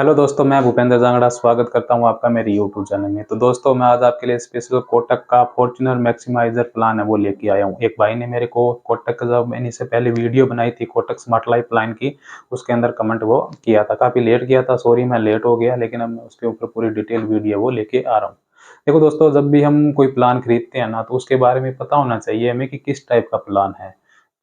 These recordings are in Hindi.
हेलो दोस्तों, मैं भूपेंद्र जांगड़ा स्वागत करता हूं आपका मेरे यूट्यूब चैनल में। तो दोस्तों, मैं आज आपके लिए स्पेशल कोटक का फॉर्च्यूनर मैक्सिमाइजर प्लान है वो लेके आया हूं। एक भाई ने मेरे को कोटक का, जब मैंने इससे पहले वीडियो बनाई थी कोटक स्मार्ट लाइफ प्लान की, उसके अंदर कमेंट वो किया था। काफ़ी लेट किया था, सॉरी मैं लेट हो गया, लेकिन अब मैं उसके ऊपर पूरी डिटेल वीडियो वो लेके आ रहा हूँ। देखो दोस्तों, जब भी हम कोई प्लान खरीदते हैं ना, तो उसके बारे में पता होना चाहिए हमें कि किस टाइप का प्लान है।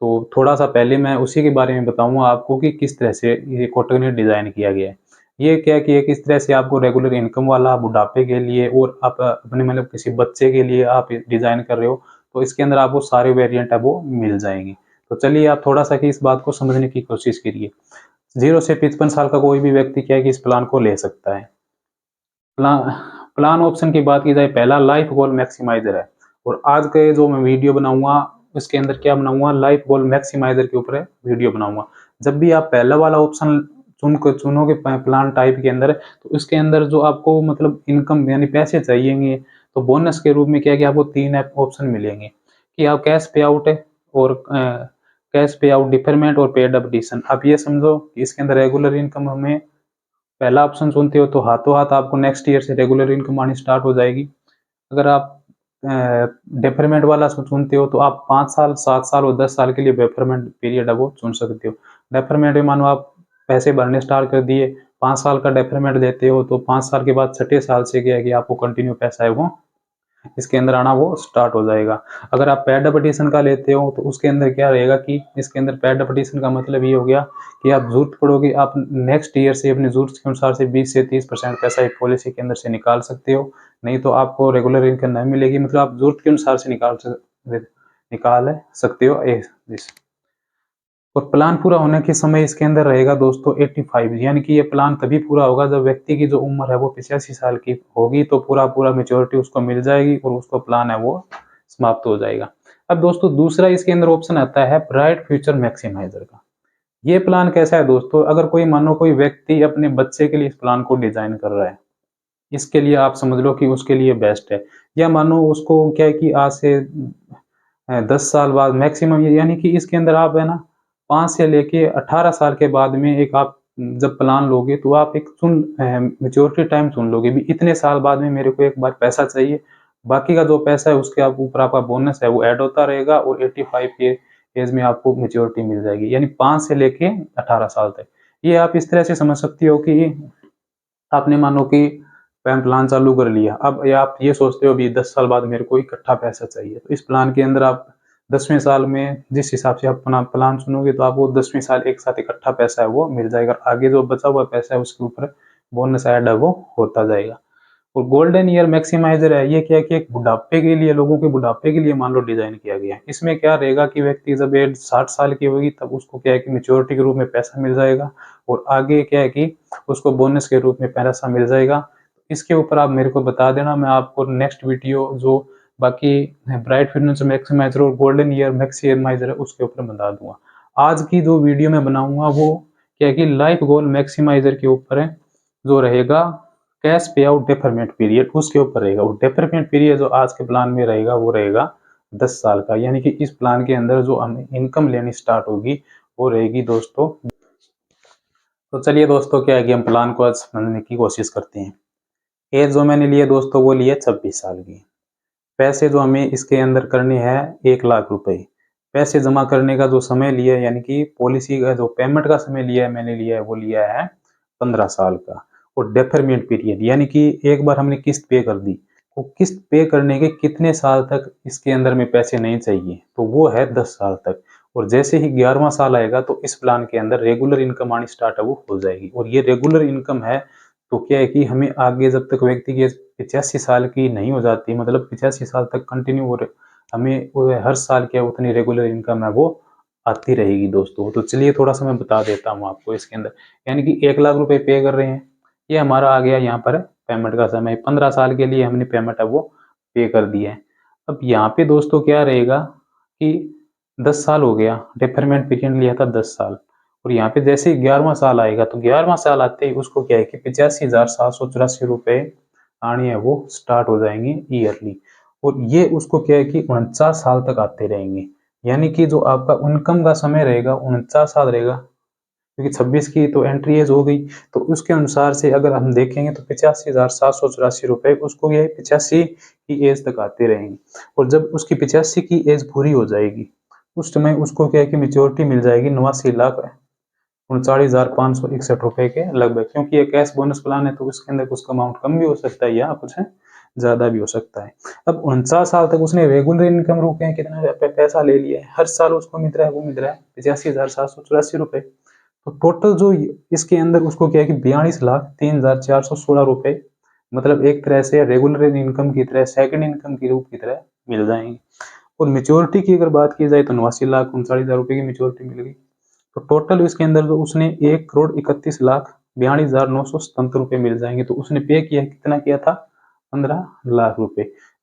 तो थोड़ा सा पहले मैं उसी के बारे में बताऊंगा आपको कि किस तरह से ये कोटक ने डिज़ाइन किया गया है। ये क्या कि एक इस तरह से आपको रेगुलर इनकम वाला बुढ़ापे के लिए, और आप अपने मतलब किसी बच्चे के लिए आप डिज़ाइन कर रहे हो, तो इसके अंदर आपको सारे वेरिएंट है वो मिल जाएंगे। तो चलिए आप थोड़ा सा कि इस बात को समझने की कोशिश करिए। 0 से 55 साल का कोई भी व्यक्ति क्या है कि इस प्लान को ले सकता है। प्लान प्लान ऑप्शन की बात की जाए, पहला लाइफ गोल मैक्सिमाइजर है। और आज के जो मैं वीडियो बनाऊंगा, उसके अंदर क्या बनाऊंगा, लाइफ गोल मैक्सिमाइजर के ऊपर वीडियो बनाऊंगा। जब भी आप पहला वाला ऑप्शन चुनोगे प्लान टाइप के अंदर, तो उसके अंदर जो आपको मतलब इनकम यानी पैसे चाहिएंगे, तो बोनस के रूप में क्या है कि आपको 3 ऑप्शन मिलेंगे कि आप कैश पे आउट है, और कैश पे आउट, डिफरमेंट और पेड अप एडिशन। आप ये समझो कि इसके अंदर रेगुलर इनकम हमें पहला ऑप्शन चुनते हो तो हाथों हाथ आपको नेक्स्ट ईयर से रेगुलर इनकम आनी स्टार्ट हो जाएगी। अगर आप डेफरमेंट वाला चुनते हो तो आप 5 साल, 7 साल और 10 साल के लिए डेफरमेंट पीरियड है वो चुन सकते हो। डेफरमेंट में मानो आप पैसे भरने स्टार्ट कर दिए, 5 साल का डेफरमेंट देते हो, तो 5 साल के बाद छठे साल से क्या है कि आपको कंटिन्यू पैसा है वो इसके अंदर आना वो स्टार्ट हो जाएगा। अगर आप पेड एडिशन का लेते हो तो उसके अंदर क्या रहेगा कि इसके अंदर पेड एडिशन का मतलब ये हो गया कि आप जरूरत पड़ोगे, आप नेक्स्ट ईयर से अपनी जरूरत के अनुसार से 20 से 30% पैसा एक पॉलिसी के अंदर से निकाल सकते हो। नहीं तो आपको रेगुलर इनकम नहीं मिलेगी, मतलब आप जरूरत के अनुसार से निकाल सकते हो। और प्लान पूरा होने के समय इसके अंदर रहेगा दोस्तों 85, यानी कि ये प्लान तभी पूरा होगा जब व्यक्ति की जो उम्र है वो 85 साल की होगी, तो पूरा पूरा मेच्योरिटी उसको मिल जाएगी और उसको प्लान है वो समाप्त हो जाएगा। अब दोस्तों, दूसरा इसके अंदर ऑप्शन आता है ब्राइट फ्यूचर मैक्सिमाइजर का। ये प्लान कैसा है दोस्तों, अगर कोई मानो कोई व्यक्ति अपने बच्चे के लिए इस प्लान को डिजाइन कर रहा है, इसके लिए आप समझ लो कि उसके लिए बेस्ट है। या मानो उसको क्या है कि आज से 10 साल बाद मैक्सिमम, यानी कि इसके अंदर आप है ना 5 से लेके 18 साल के बाद में एक आप जब प्लान लोगे, तो आप एक मेच्योरिटी टाइम चुन लोगे भी, इतने साल बाद में मेरे को एक बार पैसा चाहिए। बाकी का जो पैसा है उसके आप ऊपर आपका बोनस है वो ऐड होता रहेगा, और 85 के एज में आपको मेच्योरिटी मिल जाएगी, यानी 5 से लेके 18 साल तक। ये आप इस तरह से समझ सकती हो कि आपने मानो कि प्लान चालू कर लिया, अब या आप ये सोचते हो अभी 10 साल बाद मेरे को इकट्ठा पैसा चाहिए, तो इस प्लान के अंदर आप 10वें साल में जिस हिसाब से आप अपना प्लान चुनोगे, तो आपको 10वें साल एक साथ इकट्ठा पैसा है वो मिल जाएगा। आगे जो बचा हुआ पैसा है उसके ऊपर बोनस ऐड है वो होता जाएगा। और गोल्डन ईयर मैक्सिमाइजर है, ये क्या है कि एक बुढ़ापे के लिए, लोगों के बुढ़ापे के लिए मान लो डिजाइन किया गया है। इसमें क्या रहेगा कि व्यक्ति जब एज 60 साल की होगी, तब उसको क्या है कि मेच्योरिटी के रूप में पैसा मिल जाएगा, और आगे क्या है कि उसको बोनस के रूप में पैसा मिल जाएगा। इसके ऊपर आप मेरे को बता देना, मैं आपको नेक्स्ट वीडियो जो बाकी ब्राइट फ्यूचर मैक्सिमाइजर और गोल्डन ईयर मैक्सिमाइजर है उसके ऊपर बता दूंगा। आज की जो वीडियो मैं बनाऊंगा वो क्या है कि लाइफ गोल मैक्सिमाइजर के ऊपर है, जो रहेगा कैश पे आउट डेफरमेंट पीरियड उसके ऊपर रहेगा। और डेफरमेंट पीरियड जो आज के प्लान में रहेगा वो रहेगा 10 साल का, यानी कि इस प्लान के अंदर जो हमें इनकम लेनी स्टार्ट होगी वो रहेगी दोस्तों। तो चलिए दोस्तों, क्या है कि हम प्लान को आज समझने की कोशिश करते हैं। एज जो मैंने लिए दोस्तों वो लिए 26 साल की। पैसे जो हमें इसके अंदर करने हैं 1 लाख रुपए। पैसे जमा करने का जो समय लिया है, यानी कि पॉलिसी का जो पेमेंट का समय लिया है, मैंने लिया है वो लिया है 15 साल का। और डेफरमेंट पीरियड, यानी कि एक बार हमने किस्त पे कर दी, वो किस्त पे करने के कितने साल तक इसके अंदर में पैसे नहीं चाहिए, तो वो है 10 साल तक। और जैसे ही 11वां साल आएगा तो इस प्लान के अंदर रेगुलर इनकम आनी स्टार्ट है वो हो जाएगी। और ये रेगुलर इनकम है, तो क्या है कि हमें आगे जब तक व्यक्ति की 85 साल की नहीं हो जाती, मतलब 85 साल तक कंटिन्यू हो रहे, हमें वो हर साल क्या उतनी रेगुलर इनकम है वो आती रहेगी दोस्तों। तो चलिए थोड़ा सा मैं बता देता हूँ आपको इसके अंदर। यानी कि 1 लाख रुपए पे कर रहे हैं, ये हमारा आ गया यहाँ पर पेमेंट का समय। 15 साल के लिए हमने पेमेंट है वो पे कर दिया है। अब यहाँ पे दोस्तों क्या रहेगा कि 10 साल हो गया, डेफरमेंट पीरियड लिया था 10 साल, और यहाँ पे जैसे ही 11वां साल आएगा, तो 11वां साल आते ही उसको क्या है कि 85,784 रुपए आने हैं वो स्टार्ट हो जाएंगे ईयरली। और ये उसको क्या है कि 49 साल तक आते रहेंगे, यानी कि जो आपका इनकम का समय रहेगा 49 साल रहेगा। क्योंकि 26 की तो एंट्री एज हो गई, तो उसके अनुसार से अगर हम देखेंगे तो 85,784 रुपए उसको ये 85 की एज तक आते रहेंगे। और जब उसकी 85 की एज पूरी हो जाएगी, उस समय उसको क्या है कि मेच्योरिटी मिल जाएगी 89,39,561 रुपए के लगभग, क्योंकि ये कैश बोनस प्लान है तो उसके अंदर कुछ अमाउंट कम भी हो सकता है या कुछ ज्यादा भी हो सकता है। अब 49 साल तक उसने रेगुलर इनकम रूप में कितना पैसा ले लिया है, हर साल उसको मिल रहा है, वो मिल रहा है 85,784 रुपए। तो टोटल जो इसके अंदर उसको क्या है कि 42,03,416 रुपए, मतलब एक तरह से रेगुलर इनकम की तरह, सेकंड इनकम की रूप की तरह मिल जाएंगे। और मेच्योरिटी की अगर बात की जाए तो 89,39,000 रुपए की मेच्योरिटी मिल गई। तो टोटल इसके अंदर तो उसने 1,31,42,977 रुपए मिल जाएंगे। तो उसने पे किया कितना किया था, 15 लाख रुपए।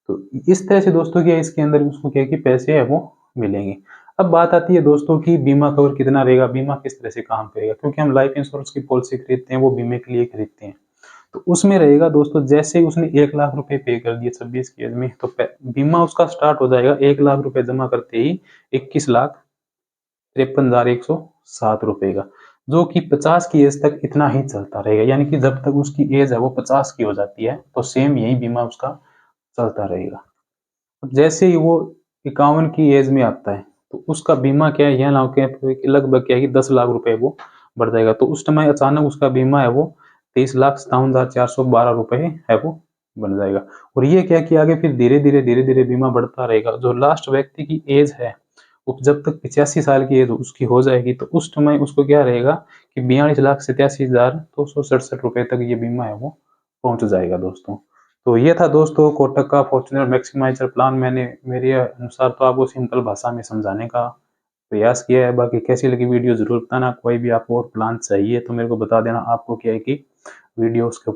तो इस तरह से दोस्तों क्या इसके अंदर उसको क्या कि पैसे है वो मिलेंगे। अब बात आती है दोस्तों की बीमा कवर कितना रहेगा, बीमा किस तरह से काम करेगा, क्योंकि हम लाइफ इंश्योरेंस की पॉलिसी खरीदते हैं वो बीमे के लिए खरीदते हैं। तो उसमें रहेगा दोस्तों, जैसे ही उसने 1 लाख रुपए पे कर दिए 26 की एज में, तो बीमा उसका स्टार्ट हो जाएगा 1 लाख रुपए जमा करते ही 21,53,107 रुपए का, जो कि 50 की एज तक इतना ही चलता रहेगा। यानी कि जब तक उसकी एज है वो 50 की हो जाती है तो सेम यही बीमा उसका चलता रहेगा। जैसे ही वो 51 की एज में आता है तो उसका बीमा क्या है, यह लगभग क्या है कि 10 लाख रुपए वो बढ़ जाएगा। तो उस समय अचानक उसका बीमा है वो 23,57,412 रुपए है वो बन जाएगा। और ये क्या कि आगे फिर धीरे धीरे बीमा बढ़ता रहेगा। जो लास्ट व्यक्ति की एज है वो जब तक 85 साल की एज उसकी हो जाएगी तो उस समय उसको क्या रहेगा कि 42,87,267 रुपए तक ये बीमा है वो पहुंच जाएगा दोस्तों। तो ये था दोस्तों कोटक का फॉर्च्यूनर मैक्सिमाइजर प्लान। मैंने मेरे अनुसार तो आपको सिंपल भाषा में समझाने का प्रयास किया है। बाकी कैसी लगी वीडियो जरूर बताना। कोई भी आपको और प्लान चाहिए तो मेरे को बता देना। आपको क्या है कि वीडियो उसके ऊपर